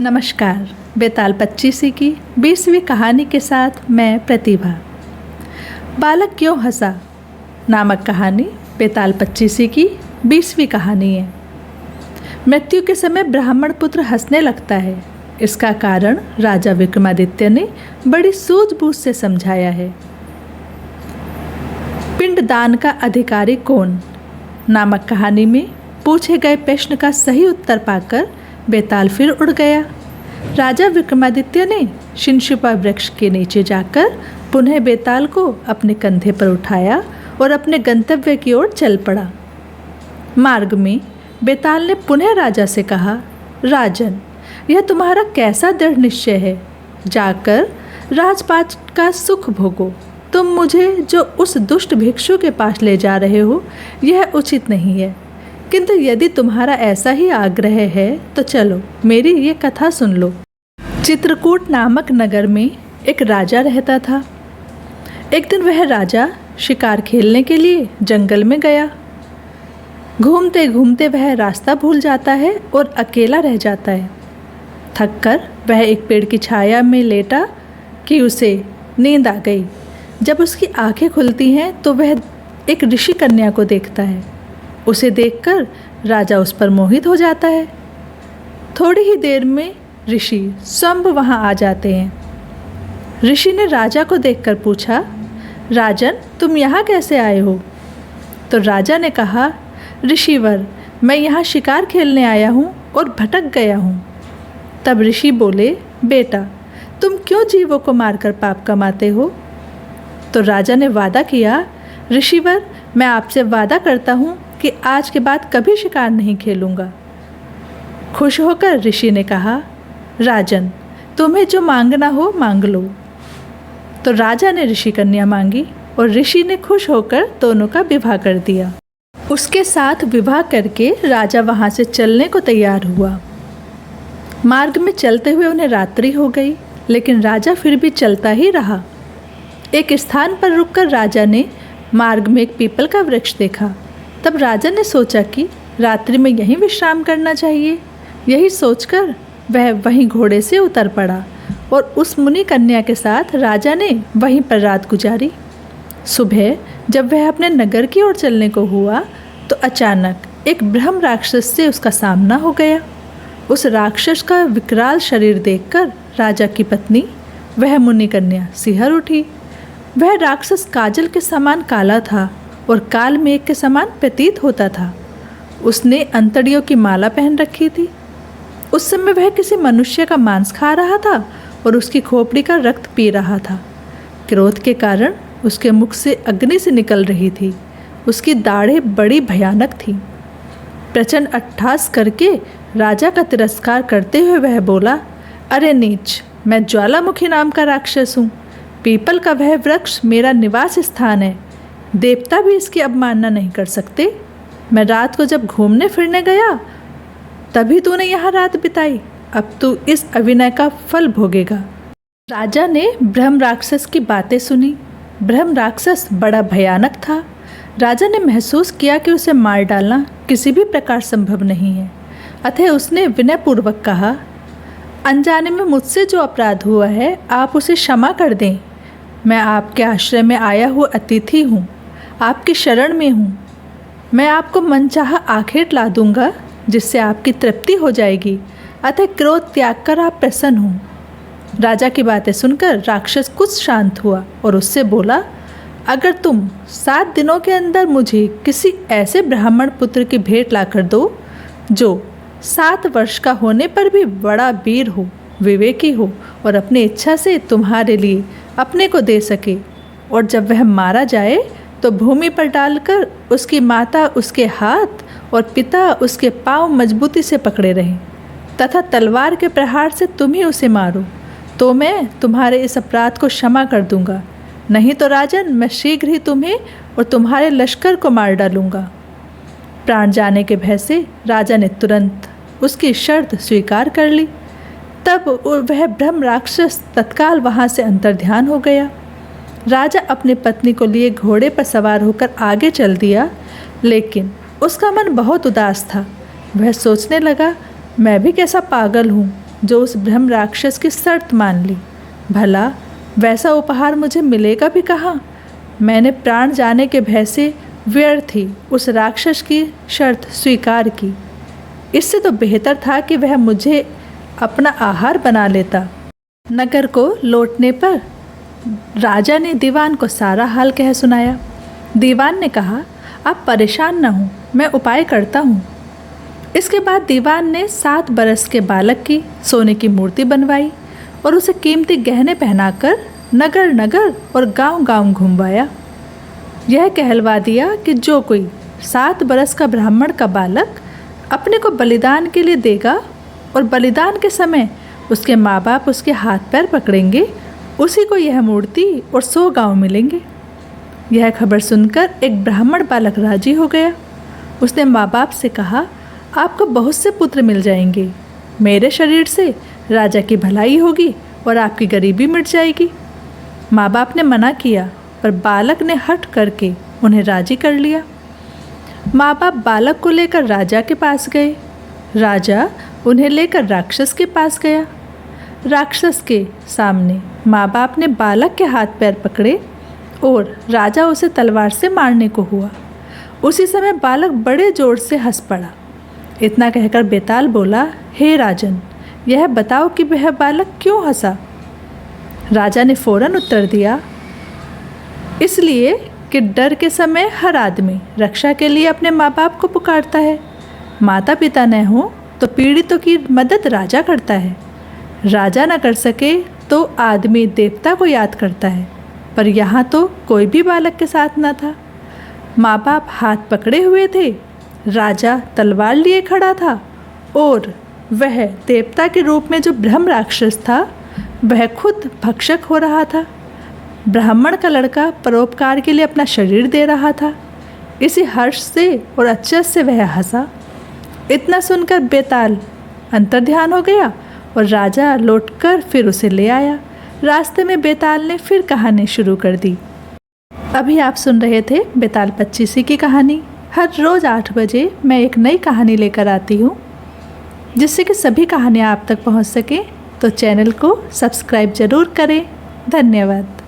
नमस्कार। बेताल पच्चीसी की 20वीं कहानी के साथ मैं प्रतिभा। बालक क्यों हंसा नामक कहानी बेताल पच्चीसी की 20वीं कहानी है। मृत्यु के समय ब्राह्मण पुत्र हंसने लगता है। इसका कारण राजा विक्रमादित्य ने बड़ी सूझबूझ से समझाया है। पिंडदान का अधिकारी कौन नामक कहानी में पूछे गए प्रश्न का सही उत्तर पाकर बेताल फिर उड़ गया। राजा विक्रमादित्य ने शिनशुपा वृक्ष के नीचे जाकर पुनः बेताल को अपने कंधे पर उठाया और अपने गंतव्य की ओर चल पड़ा। मार्ग में बेताल ने पुनः राजा से कहा, राजन, यह तुम्हारा कैसा दृढ़ निश्चय है। जाकर राजपाट का सुख भोगो। तुम मुझे जो उस दुष्ट भिक्षु के पास ले जा रहे हो यह उचित नहीं है, किंतु यदि तुम्हारा ऐसा ही आग्रह है तो चलो मेरी ये कथा सुन लो। चित्रकूट नामक नगर में एक राजा रहता था। एक दिन वह राजा शिकार खेलने के लिए जंगल में गया। घूमते घूमते वह रास्ता भूल जाता है और अकेला रह जाता है। थककर वह एक पेड़ की छाया में लेटा कि उसे नींद आ गई। जब उसकी आंखें खुलती हैं तो वह एक ऋषि कन्या को देखता है। उसे देखकर राजा उस पर मोहित हो जाता है। थोड़ी ही देर में ऋषि स्वयं वहाँ आ जाते हैं। ऋषि ने राजा को देखकर पूछा, राजन, तुम यहाँ कैसे आए हो? तो राजा ने कहा, ऋषिवर, मैं यहाँ शिकार खेलने आया हूँ और भटक गया हूँ। तब ऋषि बोले, बेटा, तुम क्यों जीवों को मारकर पाप कमाते हो? तो राजा ने वादा किया, ऋषिवर, मैं आपसे वादा करता हूँ कि आज के बाद कभी शिकार नहीं खेलूँगा। खुश होकर ऋषि ने कहा, राजन, तुम्हें जो मांगना हो मांग लो। तो राजा ने ऋषि कन्या मांगी और ऋषि ने खुश होकर दोनों का विवाह कर दिया। उसके साथ विवाह करके राजा वहाँ से चलने को तैयार हुआ। मार्ग में चलते हुए उन्हें रात्रि हो गई, लेकिन राजा फिर भी चलता ही रहा। एक स्थान पर रुककर राजा ने मार्ग में एक पीपल का वृक्ष देखा। तब राजा ने सोचा कि रात्रि में यहीं विश्राम करना चाहिए। यही सोचकर वह वहीं घोड़े से उतर पड़ा और उस मुनि कन्या के साथ राजा ने वहीं पर रात गुजारी। सुबह जब वह अपने नगर की ओर चलने को हुआ तो अचानक एक ब्रह्म राक्षस से उसका सामना हो गया। उस राक्षस का विकराल शरीर देखकर राजा की पत्नी, वह मुनि कन्या, सिहर उठी। वह राक्षस काजल के समान काला था और काल मेघ के समान प्रतीत होता था। उसने अंतड़ियों की माला पहन रखी थी। उस समय वह किसी मनुष्य का मांस खा रहा था और उसकी खोपड़ी का रक्त पी रहा था। क्रोध के कारण उसके मुख से अग्नि से निकल रही थी। उसकी दाढ़ें बड़ी भयानक थीं। प्रचंड अट्टहास करके राजा का तिरस्कार करते हुए वह बोला, अरे नीच, मैं ज्वालामुखी नाम का राक्षस हूँ। पीपल का वह वृक्ष मेरा निवास स्थान है। देवता भी इसकी अवमानना नहीं कर सकते। मैं रात को जब घूमने फिरने गया तभी तूने यहाँ रात बिताई। अब तू इस अभिनय का फल भोगेगा। राजा ने ब्रह्म राक्षस की बातें सुनी। ब्रह्म राक्षस बड़ा भयानक था। राजा ने महसूस किया कि उसे मार डालना किसी भी प्रकार संभव नहीं है। अतः उसने विनयपूर्वक कहा, अनजाने में मुझसे जो अपराध हुआ है आप उसे क्षमा कर दें। मैं आपके आश्रय में आया हुआ अतिथि हूँ, आपकी शरण में हूँ। मैं आपको मनचाहा आखेट ला दूंगा जिससे आपकी तृप्ति हो जाएगी। अतः क्रोध त्याग कर आप प्रसन्न हो। राजा की बातें सुनकर राक्षस कुछ शांत हुआ और उससे बोला, अगर तुम 7 दिनों के अंदर मुझे किसी ऐसे ब्राह्मण पुत्र की भेंट ला कर दो जो 7 वर्ष का होने पर भी बड़ा वीर हो, विवेकी हो और अपनी इच्छा से तुम्हारे लिए अपने को दे सके, और जब वह मारा जाए तो भूमि पर डालकर उसकी माता उसके हाथ और पिता उसके पांव मजबूती से पकड़े रहें तथा तलवार के प्रहार से तुम ही उसे मारो, तो मैं तुम्हारे इस अपराध को क्षमा कर दूंगा। नहीं तो राजन, मैं शीघ्र ही तुम्हें और तुम्हारे लश्कर को मार डालूंगा। प्राण जाने के भय से राजा ने तुरंत उसकी शर्त स्वीकार कर ली। तब वह ब्रह्म राक्षस तत्काल वहाँ से अंतर्ध्यान हो गया। राजा अपनी पत्नी को लिए घोड़े पर सवार होकर आगे चल दिया, लेकिन उसका मन बहुत उदास था। वह सोचने लगा, मैं भी कैसा पागल हूँ। जो उस ब्रह्म राक्षस की शर्त मान ली। भला वैसा उपहार मुझे मिलेगा भी कहाँ। मैंने प्राण जाने के भय से व्यर्थ ही उस राक्षस की शर्त स्वीकार की। इससे तो बेहतर था कि वह मुझे अपना आहार बना लेता। नगर को लौटने पर राजा ने दीवान को सारा हाल कह सुनाया। दीवान ने कहा, आप परेशान न हो, मैं उपाय करता हूँ। इसके बाद दीवान ने 7 बरस के बालक की सोने की मूर्ति बनवाई और उसे कीमती गहने पहनाकर नगर नगर और गांव गांव घुमवाया। यह कहलवा दिया कि जो कोई 7 बरस का ब्राह्मण का बालक अपने को बलिदान के लिए देगा और बलिदान के समय उसके माँ बाप उसके हाथ पैर पकड़ेंगे, उसी को यह मूर्ति और 100 गांव मिलेंगे। यह खबर सुनकर एक ब्राह्मण बालक राजी हो गया। उसने माँ बाप से कहा, आपको बहुत से पुत्र मिल जाएंगे। मेरे शरीर से राजा की भलाई होगी और आपकी गरीबी मिट जाएगी। माँ बाप ने मना किया, पर बालक ने हट करके उन्हें राजी कर लिया। माँ बाप बालक को लेकर राजा के पास गए। राजा उन्हें लेकर राक्षस के पास गया। राक्षस के सामने माँ बाप ने बालक के हाथ पैर पकड़े और राजा उसे तलवार से मारने को हुआ। उसी समय बालक बड़े जोर से हंस पड़ा। इतना कहकर बेताल बोला, हे राजन, यह बताओ कि वह बालक क्यों हंसा। राजा ने फौरन उत्तर दिया, इसलिए कि डर के समय हर आदमी रक्षा के लिए अपने माँ बाप को पुकारता है। माता पिता न हो तो पीड़ितों की मदद राजा करता है। राजा न कर सके तो आदमी देवता को याद करता है। पर यहाँ तो कोई भी बालक के साथ न था। माँ बाप हाथ पकड़े हुए थे, राजा तलवार लिए खड़ा था और वह देवता के रूप में जो ब्रह्म राक्षस था वह खुद भक्षक हो रहा था। ब्राह्मण का लड़का परोपकार के लिए अपना शरीर दे रहा था। इसी हर्ष से और अचरज से वह हंसा। इतना सुनकर बेताल अंतर्ध्यान हो गया और राजा लौटकर फिर उसे ले आया। रास्ते में बेताल ने फिर कहानी शुरू कर दी। अभी आप सुन रहे थे बेताल पच्चीसी की कहानी। हर रोज़ 8 बजे मैं एक नई कहानी लेकर आती हूँ, जिससे कि सभी कहानियाँ आप तक पहुँच सकें। तो चैनल को सब्सक्राइब ज़रूर करें। धन्यवाद।